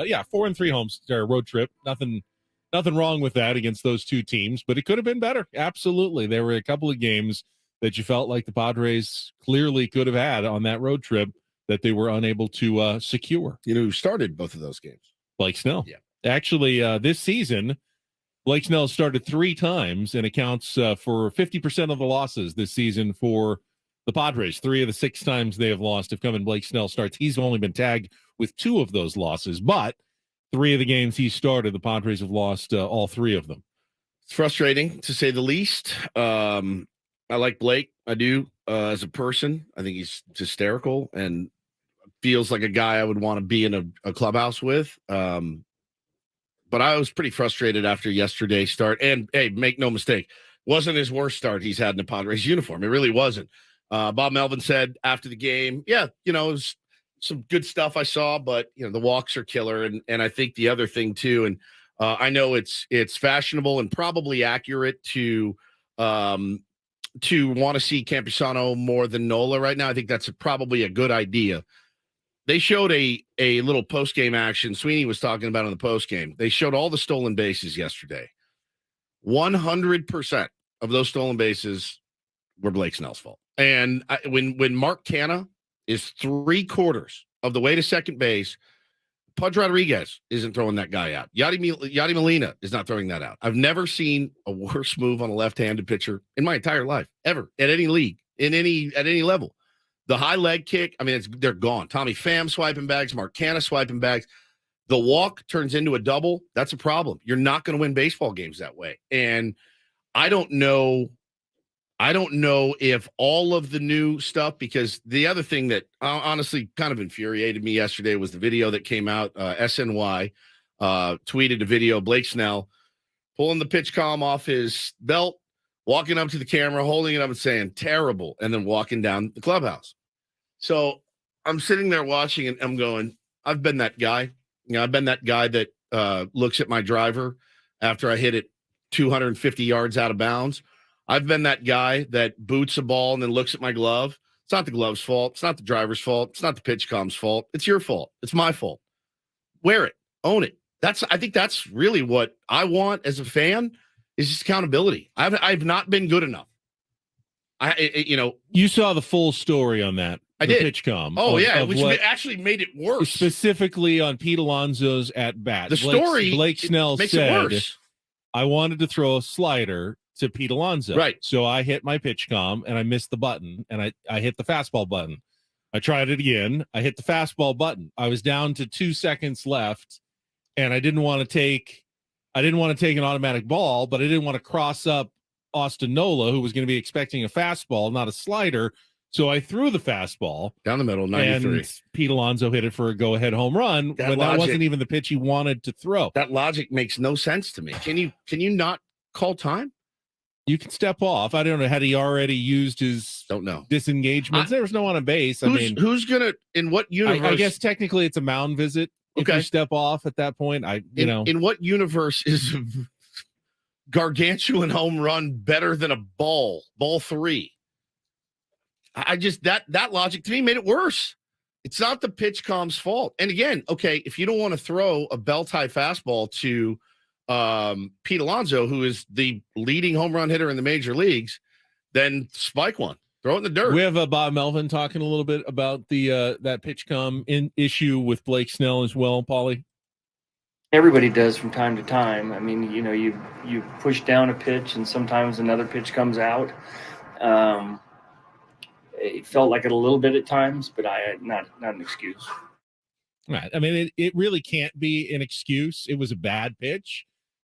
Yeah, 4-3 homes road trip. Nothing wrong with that against those two teams, but it could have been better. Absolutely. There were a couple of games that you felt like the Padres clearly could have had on that road trip that they were unable to secure. You know who started both of those games? Blake Snell. Yeah. Actually, this season, Blake Snell started 3 times and accounts for 50% of the losses this season for the Padres. 3 of the 6 times they have lost have come in Blake Snell starts. He's only been tagged with 2 of those losses, but 3 of the games he started, the Padres have lost all 3 of them. It's frustrating, to say the least. I like Blake. I do as a person. I think he's hysterical and feels like a guy I would want to be in a clubhouse with. But I was pretty frustrated after yesterday's start. And, hey, make no mistake, wasn't his worst start he's had in the Padres uniform. It really wasn't. Bob Melvin said after the game, it was some good stuff I saw, but, the walks are killer. And I think the other thing, too, and I know it's fashionable and probably accurate to want to see Campusano more than Nola right now. I think that's probably a good idea. They showed a little post-game action. Sweeney was talking about in the post-game. They showed all the stolen bases yesterday. 100% of those stolen bases were Blake Snell's fault. And when Mark Canha is 3/4 of the way to second base, Pudge Rodriguez isn't throwing that guy out. Yadi Molina is not throwing that out. I've never seen a worse move on a left-handed pitcher in my entire life, ever, at any league, at any level. The high leg kick, they're gone. Tommy Pham swiping bags, Mark Canha swiping bags. The walk turns into a double. That's a problem. You're not going to win baseball games that way. And I don't know if all of the new stuff, because the other thing that honestly kind of infuriated me yesterday was the video that came out. SNY tweeted a video, Blake Snell pulling the pitch comm off his belt, walking up to the camera, holding it up and saying, terrible, and then walking down the clubhouse. So I'm sitting there watching and I'm going, I've been that guy. I've been that guy that looks at my driver after I hit it 250 yards out of bounds. I've been that guy that boots a ball and then looks at my glove. It's not the glove's fault. It's not the driver's fault. It's not the pitch comm's fault. It's your fault. It's my fault. Wear it. Own it. I think that's really what I want as a fan, is just accountability. I've not been good enough. You saw the full story on that. I did. Pitch comm. Which actually made it worse. Specifically on Pete Alonso's at bat. The story, Blake Snell makes said, it worse. I wanted to throw a slider to Pete Alonso. Right. So I hit my pitch comm and I missed the button and I hit the fastball button. I tried it again. I hit the fastball button. I was down to 2 seconds left and I didn't want to take an automatic ball, but I didn't want to cross up Austin Nola, who was going to be expecting a fastball, not a slider. So I threw the fastball down the middle, 93. And Pete Alonso hit it for a go-ahead home run that wasn't even the pitch he wanted to throw. That logic makes no sense to me. Can you not call time? You can step off. I don't know. Had he already used his disengagements? There was no one on base. Who's gonna in what universe? I guess technically it's a mound visit. If you step off at that point, in what universe is a gargantuan home run better than a ball 3? That logic to me made it worse. It's not the pitch comm's fault. And again, if you don't want to throw a belt-high fastball to Pete Alonso, who is the leading home run hitter in the major leagues, then spike one. Throw it in the dirt. We have Bob Melvin talking a little bit about the that pitch comm issue with Blake Snell as well, Paulie. Everybody does from time to time. You push down a pitch and sometimes another pitch comes out. It felt like it a little bit at times, but not an excuse. Right. It really can't be an excuse. It was a bad pitch.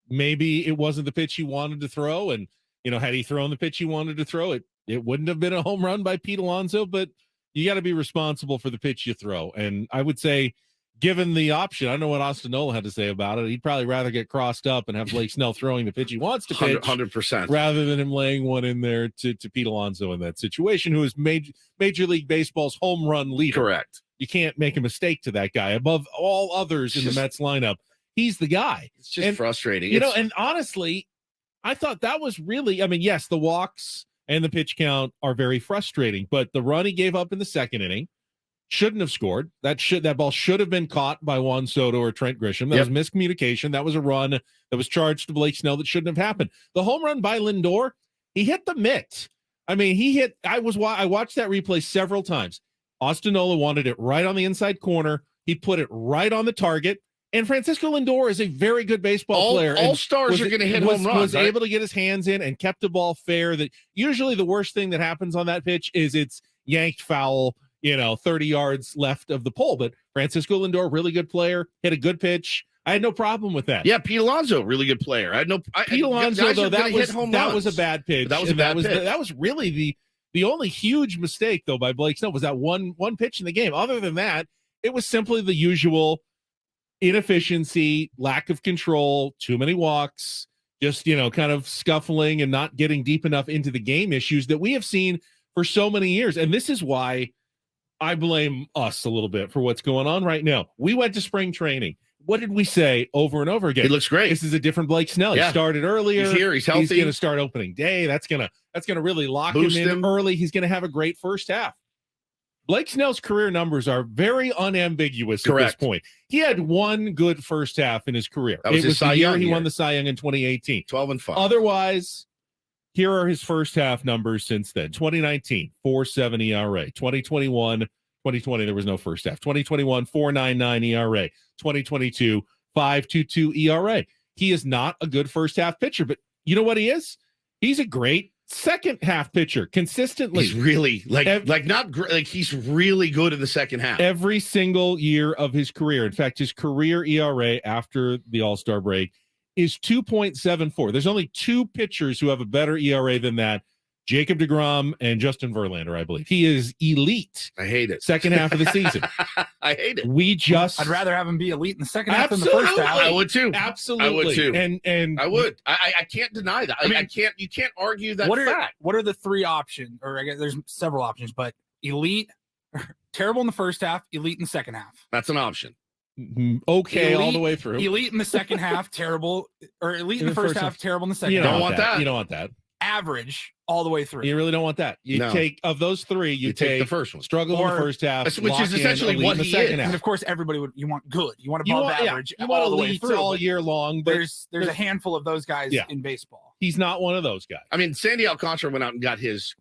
Maybe it wasn't the pitch he wanted to throw. And, had he thrown the pitch he wanted to throw, it wouldn't have been a home run by Pete Alonso, but you got to be responsible for the pitch you throw. And I would say, given the option, I don't know what Austin Nola had to say about it. He'd probably rather get crossed up and have Blake Snell throwing the pitch he wants to pitch 100%, rather than him laying one in there to Pete Alonso in that situation, who is Major League Baseball's home run leader. Correct. You can't make a mistake to that guy. Above all others in the Mets lineup, he's the guy. It's just frustrating. And honestly, I thought that was really, yes, the walks and the pitch count are very frustrating, but the run he gave up in the second inning shouldn't have scored. That ball should have been caught by Juan Soto or Trent Grisham. That was miscommunication. That was a run that was charged to Blake Snell that shouldn't have happened. The home run by Lindor, he hit the mitt. I mean, I watched that replay several times. Austin Nola wanted it right on the inside corner. He put it right on the target. And Francisco Lindor is a very good baseball player. All stars are going to hit home runs. Was able to get his hands in and kept the ball fair. That usually the worst thing that happens on that pitch is it's yanked foul, 30 yards left of the pole. But Francisco Lindor, really good player, hit a good pitch. I had no problem with that. Yeah, Pete Alonso, really good player. Pete Alonso, though, that was a bad pitch. That was really the only huge mistake, though, by Blake Snell was that one pitch in the game. Other than that, it was simply the usual inefficiency, lack of control, too many walks, just, kind of scuffling and not getting deep enough into the game issues that we have seen for so many years. And this is why I blame us a little bit for what's going on right now. We went to spring training. What did we say over and over again? He looks great. This is a different Blake Snell. Yeah. He started earlier. He's here. He's healthy. He's going to start opening day. That's going to really lock him in early. He's going to have a great first half. Blake Snell's career numbers are very unambiguous at this point. He had one good first half in his career. It was the year he won the Cy Young in 2018. 12-5. Otherwise, here are his first half numbers since then. 2019, 4.7 ERA. 2020, there was no first half. 2021, 4.99 ERA. 2022, 5.22 ERA. He is not a good first half pitcher, but you know what he is? He's a great second half pitcher consistently. He's really he's really good in the second half. Every single year of his career. In fact, his career ERA after the All-Star break is 2.74. There's only two pitchers who have a better ERA than that. Jacob deGrom and Justin Verlander, I believe. He is elite. I hate it. Second half of the season. I hate it. I'd rather have him be elite in the second half than the first half. I would too. Absolutely. I would too. And I would. I can't deny that. You can't argue that fact. What are the three options? Or I guess there's several options, but elite, terrible in the first half, elite in the second half. That's an option. Okay, elite, all the way through. Elite in the second half, terrible, or elite in the first half, terrible in the second half. You don't want that. You don't want that. Average all the way through. You really don't want that. Take of those three, you take the first one. Struggle in the first half, which is essentially what he is. And of course, you want good. You want above average. You want elite all year long. But there's a handful of those guys in baseball. He's not one of those guys. I mean, Sandy Alcantara went out and got his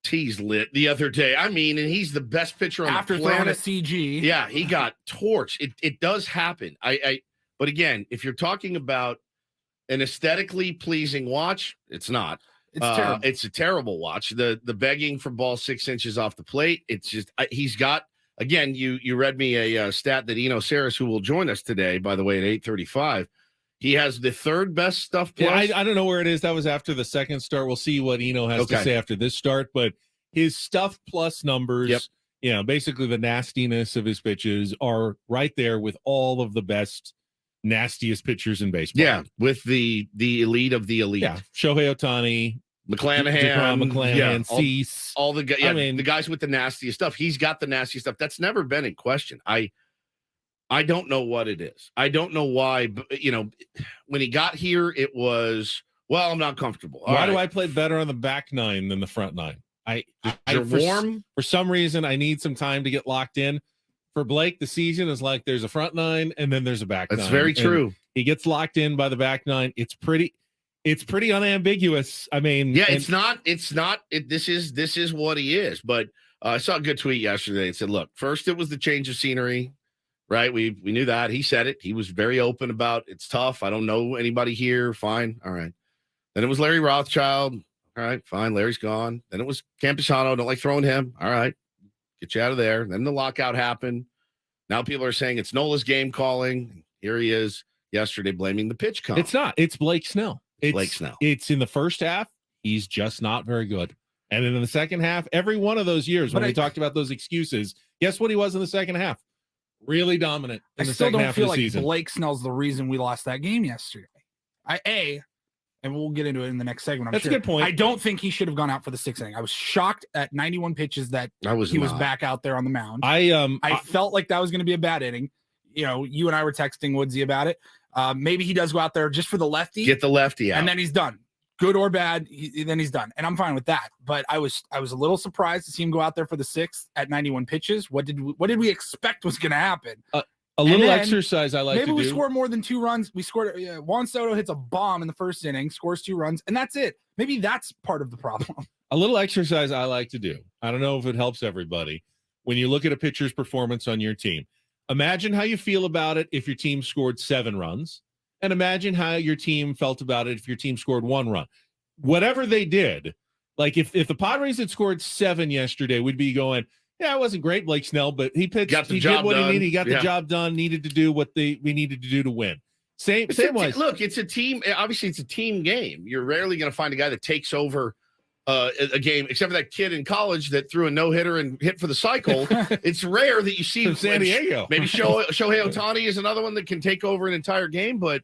tees lit the other day. I mean, and he's the best pitcher on after the planet. After throwing a CG. Yeah, he got torched. It does happen. But again, if you're talking about an aesthetically pleasing watch, it's not. It's terrible. It's a terrible watch. The begging for ball 6 inches off the plate. It's just he's got, again, you read me a stat that Eno Saris, who will join us today, by the way, at 8:35. He has the third best stuff plus. Yeah, I don't know where it is. That was after the second start. We'll see what Eno has to say after this start. But his stuff plus numbers, basically the nastiness of his pitches are right there with all of the best, nastiest pitchers in baseball. Yeah, with the elite of the elite. Yeah, Shohei Ohtani, McClanahan, Cease. All the guys. Yeah, the guys with the nastiest stuff. He's got the nastiest stuff. That's never been in question. I don't know what it is. I don't know why. But, when he got here, it was, I'm not comfortable. Why do I play better on the back nine than the front nine? For some reason, I need some time to get locked in. For Blake, the season is like there's a front nine and then there's a back nine. That's very true. He gets locked in by the back nine. It's pretty unambiguous. I mean, it's not. This is what he is. But I saw a good tweet yesterday. It said, "Look, first it was the change of scenery, right? We knew that. He said it. He was very open about it's tough. I don't know anybody here. Fine, all right. Then it was Larry Rothschild. All right, fine. Larry's gone. Then it was Campusano. Don't like throwing him. All right, get you out of there. Then the lockout happened. Now people are saying it's Nola's game calling. Here he is yesterday blaming the pitch count. It's not. It's Blake Snell. Blake Snell. It's in the first half. He's just not very good. And then in the second half, every one of those years when we talked about those excuses, guess what he was in the second half? Really dominant in the second half of the season. Blake Snell's the reason we lost that game yesterday. And we'll get into it in the next segment. That's a good point. I don't think he should have gone out for the sixth inning. I was shocked at 91 pitches that he was back out there on the mound. I felt like that was going to be a bad inning. You and I were texting Woodsy about it. Maybe he does go out there just for the lefty. Get the lefty out. And then he's done. good or bad, then he's done, and I'm fine with that. But I was a little surprised to see him go out there for the 6th at 91 pitches. What did we expect was going to happen? A little exercise I like to do. Maybe we score more than 2 runs. We scored. Juan Soto hits a bomb in the first inning, scores 2 runs, and that's it. Maybe that's part of the problem. A little exercise I like to do. I don't know if it helps everybody. When you look at a pitcher's performance on your team, imagine how you feel about it if your team scored 7 runs, and imagine how your team felt about it if your team scored 1 run. Whatever they did, like if the Padres had scored 7 yesterday, we'd be going, yeah, it wasn't great, Blake Snell, but he pitched. He did what he needed. He got the job done. Needed to do what we needed to do to win. Same way. Look, it's a team. Obviously, it's a team game. You're rarely going to find a guy that takes over a game, except for that kid in college that threw a no-hitter and hit for the cycle. It's rare that you see San Diego. Maybe Shohei Ohtani is another one that can take over an entire game, but